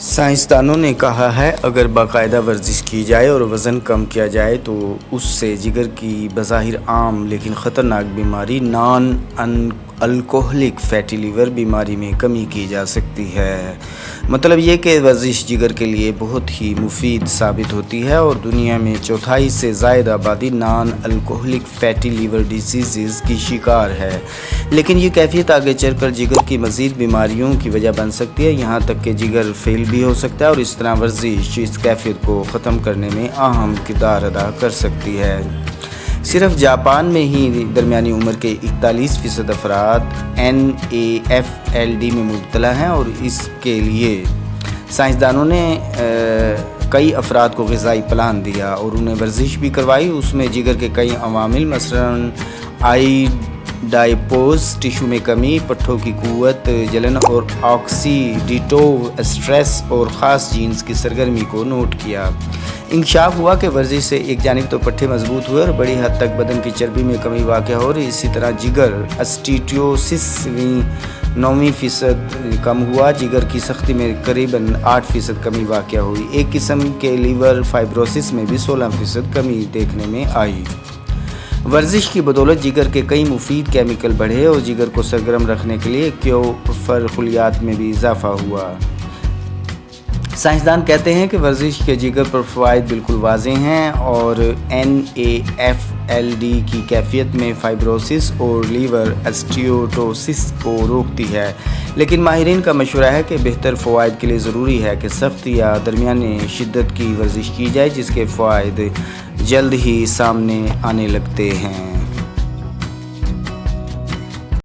سائنسدانوں نے کہا ہے اگر باقاعدہ ورزش کی جائے اور وزن کم کیا جائے تو اس سے جگر کی بظاہر عام لیکن خطرناک بیماری نان الکوہلک فیٹی لیور بیماری میں کمی کی جا سکتی ہے۔ مطلب یہ کہ ورزش جگر کے لیے بہت ہی مفید ثابت ہوتی ہے اور دنیا میں 1/4 سے زائد آبادی non alcoholic fatty liver disease کی شکار ہے، لیکن یہ کیفیت آگے چل کر جگر کی مزید بیماریوں کی وجہ بن سکتی ہے، یہاں تک کہ جگر فیل بھی ہو سکتا ہے اور اس طرح ورزش اس کیفیت کو ختم کرنے میں اہم کردار ادا کر سکتی ہے۔ صرف جاپان میں ہی درمیانی عمر کے 41% افراد NAFLD میں مبتلا ہیں اور اس کے لیے سائنسدانوں نے کئی افراد کو غذائی پلان دیا اور انہیں ورزش بھی کروائی۔ اس میں جگر کے کئی عوامل مثلاً ڈائپوز ٹیشو میں کمی، پٹھوں کی قوت، جلن اور آکسیڈیٹو اسٹریس اور خاص جینز کی سرگرمی کو نوٹ کیا۔ انکشاف ہوا کہ ورزش سے ایک جانب تو پٹھے مضبوط ہوئے اور بڑی حد تک بدن کی چربی میں کمی واقع ہو رہی، اسی طرح جگر اسٹیٹوسس 9% کم ہوا، جگر کی سختی میں قریباً 8% کمی واقع ہوئی، ایک قسم کے لیور فائبروسس میں بھی 16% کمی دیکھنے میں آئی۔ ورزش کی بدولت جگر کے کئی مفید کیمیکل بڑھے اور جگر کو سرگرم رکھنے کے لیے کیوفر خلیات میں بھی اضافہ ہوا۔ سائنسدان کہتے ہیں کہ ورزش کے جگر پر فوائد بالکل واضح ہیں اور NAFLD کی کیفیت میں فائبروسس اور لیور اسٹیٹوسس کو روکتی ہے، لیکن ماہرین کا مشورہ ہے کہ بہتر فوائد کے لیے ضروری ہے کہ سخت یا درمیانے شدت کی ورزش کی جائے، جس کے فوائد جلد ہی سامنے آنے لگتے ہیں۔